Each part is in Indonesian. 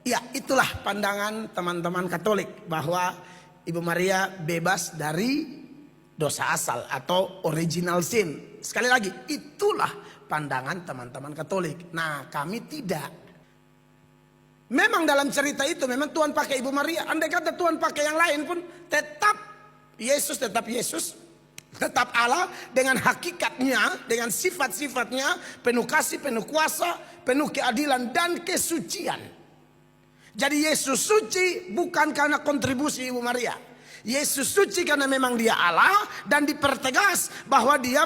Ya, itulah pandangan teman-teman Katolik bahwa Ibu Maria bebas dari dosa asal atau original sin. Sekali lagi, itulah pandangan teman-teman Katolik. Nah, kami tidak. Memang dalam cerita itu memang Tuhan pakai Ibu Maria. Andai kata Tuhan pakai yang lain pun tetap Yesus, tetap Allah dengan hakikatnya, dengan sifat-sifatnya, penuh kasih, penuh kuasa, penuh keadilan dan kesucian. Jadi Yesus suci bukan karena kontribusi Ibu Maria. Yesus suci karena memang dia Allah dan dipertegas bahwa dia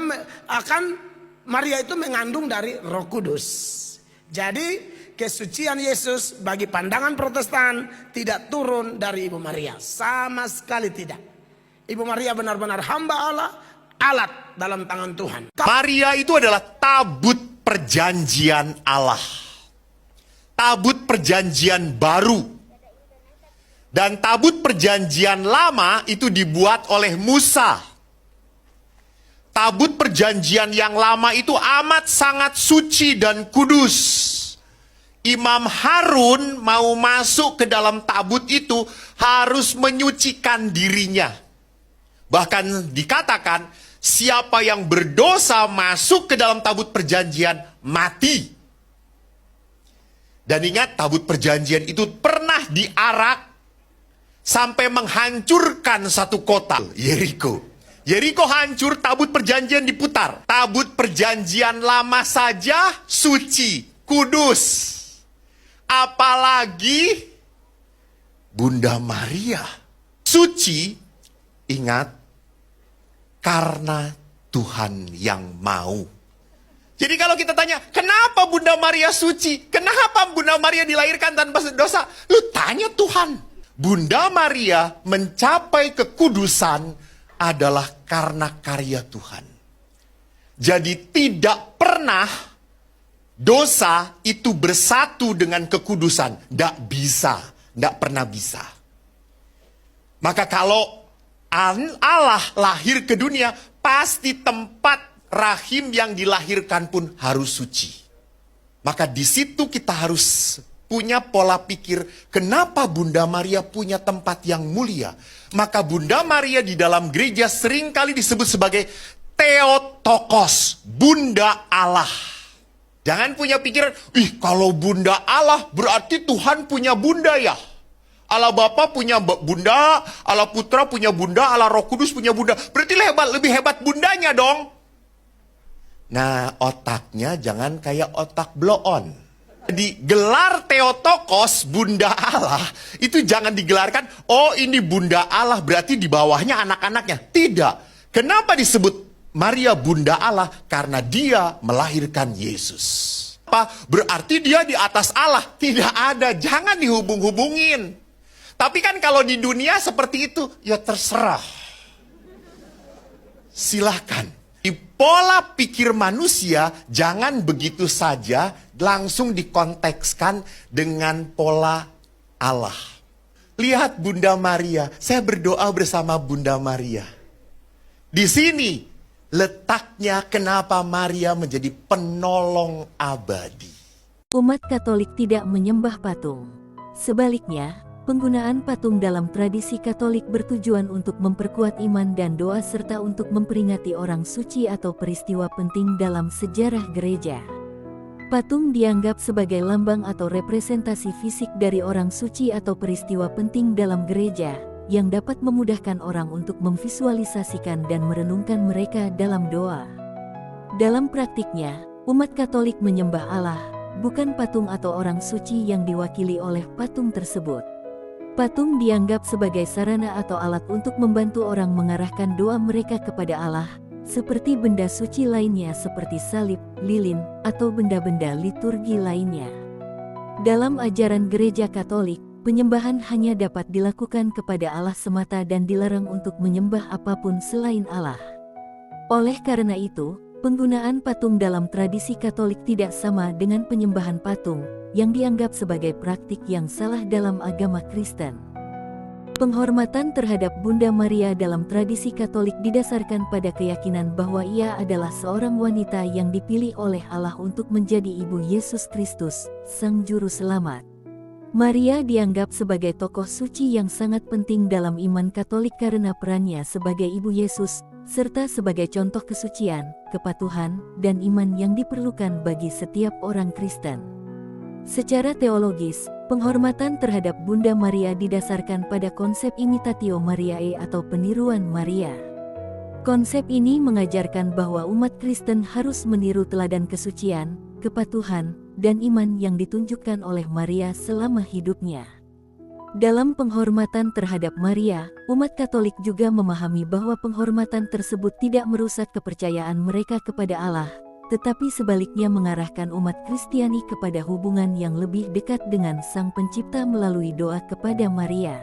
Maria itu mengandung dari Roh Kudus. Jadi kesucian Yesus bagi pandangan Protestan tidak turun dari Ibu Maria, sama sekali tidak. Ibu Maria benar-benar hamba Allah, alat dalam tangan Tuhan. Maria itu adalah tabut perjanjian Allah. Tabut perjanjian baru. Dan tabut perjanjian lama itu dibuat oleh Musa. Tabut perjanjian yang lama itu amat sangat suci dan kudus. Imam Harun mau masuk ke dalam tabut itu harus menyucikan dirinya. Bahkan dikatakan siapa yang berdosa masuk ke dalam tabut perjanjian mati. Dan ingat, tabut perjanjian itu pernah diarak sampai menghancurkan satu kota, Yeriko. Yeriko hancur, tabut perjanjian diputar. Tabut perjanjian lama saja suci, kudus. Apalagi Bunda Maria. Suci, ingat, karena Tuhan yang mau. Jadi kalau kita tanya, kenapa Bunda Maria suci? Kenapa Bunda Maria dilahirkan tanpa dosa? Lu tanya Tuhan. Bunda Maria mencapai kekudusan adalah karena karya Tuhan. Jadi tidak pernah dosa itu bersatu dengan kekudusan. Tidak bisa, tidak pernah bisa. Maka kalau Allah lahir ke dunia, pasti tempat rahim yang dilahirkan pun harus suci. Maka di situ kita harus punya pola pikir, kenapa Bunda Maria punya tempat yang mulia? Maka Bunda Maria di dalam gereja seringkali disebut sebagai Theotokos, Bunda Allah. Jangan punya pikiran, kalau Bunda Allah berarti Tuhan punya bunda ya. Allah Bapa punya bunda, Allah Putra punya bunda, Allah Roh Kudus punya bunda. Berarti lebih hebat bundanya dong. Nah, otaknya jangan kayak otak blow-on. Jadi gelar Theotokos, Bunda Allah, itu jangan digelarkan, oh ini Bunda Allah berarti di bawahnya anak-anaknya. Tidak. Kenapa disebut Maria Bunda Allah? Karena dia melahirkan Yesus. Apa? Berarti dia di atas Allah. Tidak ada, jangan dihubung-hubungin. Tapi kan kalau di dunia seperti itu, ya terserah. Silakan. Di pola pikir manusia, jangan begitu saja langsung dikontekskan dengan pola Allah. Lihat Bunda Maria, saya berdoa bersama Bunda Maria. Di sini letaknya kenapa Maria menjadi penolong abadi. Umat Katolik tidak menyembah patung. Sebaliknya, penggunaan patung dalam tradisi Katolik bertujuan untuk memperkuat iman dan doa serta untuk memperingati orang suci atau peristiwa penting dalam sejarah gereja. Patung dianggap sebagai lambang atau representasi fisik dari orang suci atau peristiwa penting dalam gereja, yang dapat memudahkan orang untuk memvisualisasikan dan merenungkan mereka dalam doa. Dalam praktiknya, umat Katolik menyembah Allah, bukan patung atau orang suci yang diwakili oleh patung tersebut. Patung dianggap sebagai sarana atau alat untuk membantu orang mengarahkan doa mereka kepada Allah, seperti benda suci lainnya seperti salib, lilin, atau benda-benda liturgi lainnya. Dalam ajaran gereja Katolik, penyembahan hanya dapat dilakukan kepada Allah semata dan dilarang untuk menyembah apapun selain Allah. Oleh karena itu, penggunaan patung dalam tradisi Katolik tidak sama dengan penyembahan patung, yang dianggap sebagai praktik yang salah dalam agama Kristen. Penghormatan terhadap Bunda Maria dalam tradisi Katolik didasarkan pada keyakinan bahwa ia adalah seorang wanita yang dipilih oleh Allah untuk menjadi ibu Yesus Kristus, Sang Juru Selamat. Maria dianggap sebagai tokoh suci yang sangat penting dalam iman Katolik karena perannya sebagai ibu Yesus, serta sebagai contoh kesucian, kepatuhan, dan iman yang diperlukan bagi setiap orang Kristen. Secara teologis, penghormatan terhadap Bunda Maria didasarkan pada konsep imitatio Mariae atau peniruan Maria. Konsep ini mengajarkan bahwa umat Kristen harus meniru teladan kesucian, kepatuhan, dan iman yang ditunjukkan oleh Maria selama hidupnya. Dalam penghormatan terhadap Maria, umat Katolik juga memahami bahwa penghormatan tersebut tidak merusak kepercayaan mereka kepada Allah, tetapi sebaliknya mengarahkan umat Kristiani kepada hubungan yang lebih dekat dengan Sang Pencipta melalui doa kepada Maria.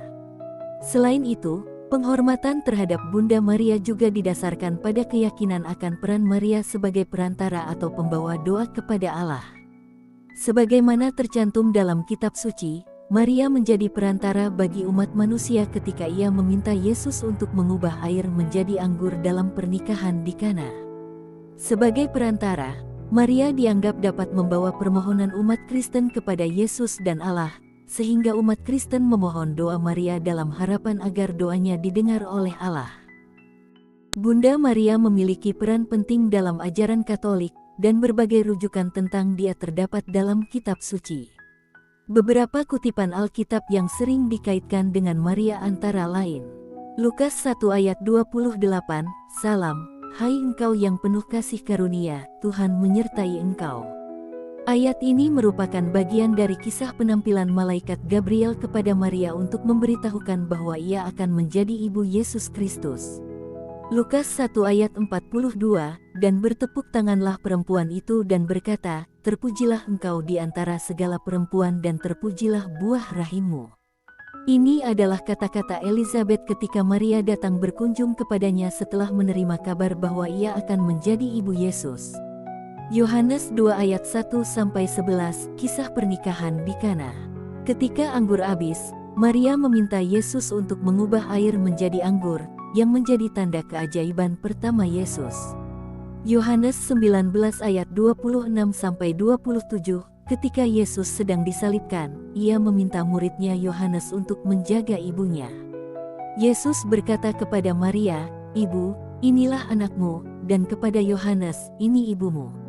Selain itu, penghormatan terhadap Bunda Maria juga didasarkan pada keyakinan akan peran Maria sebagai perantara atau pembawa doa kepada Allah. Sebagaimana tercantum dalam kitab suci, Maria menjadi perantara bagi umat manusia ketika ia meminta Yesus untuk mengubah air menjadi anggur dalam pernikahan di Kana. Sebagai perantara, Maria dianggap dapat membawa permohonan umat Kristen kepada Yesus dan Allah, sehingga umat Kristen memohon doa Maria dalam harapan agar doanya didengar oleh Allah. Bunda Maria memiliki peran penting dalam ajaran Katolik, dan berbagai rujukan tentang dia terdapat dalam kitab suci. Beberapa kutipan Alkitab yang sering dikaitkan dengan Maria antara lain. Lukas 1 ayat 28, Salam, hai engkau yang penuh kasih karunia, Tuhan menyertai engkau. Ayat ini merupakan bagian dari kisah penampilan malaikat Gabriel kepada Maria untuk memberitahukan bahwa ia akan menjadi ibu Yesus Kristus. Lukas 1 ayat 42, dan bertepuk tanganlah perempuan itu dan berkata, terpujilah engkau di antara segala perempuan dan terpujilah buah rahimmu. Ini adalah kata-kata Elizabeth ketika Maria datang berkunjung kepadanya setelah menerima kabar bahwa ia akan menjadi ibu Yesus. Yohanes 2 ayat 1-11, kisah pernikahan di Kana. Ketika anggur habis, Maria meminta Yesus untuk mengubah air menjadi anggur, yang menjadi tanda keajaiban pertama Yesus. Yohanes 19 ayat 26-27, ketika Yesus sedang disalibkan, ia meminta muridnya Yohanes untuk menjaga ibunya. Yesus berkata kepada Maria, "Ibu, inilah anakmu," dan kepada Yohanes, "Ini ibumu."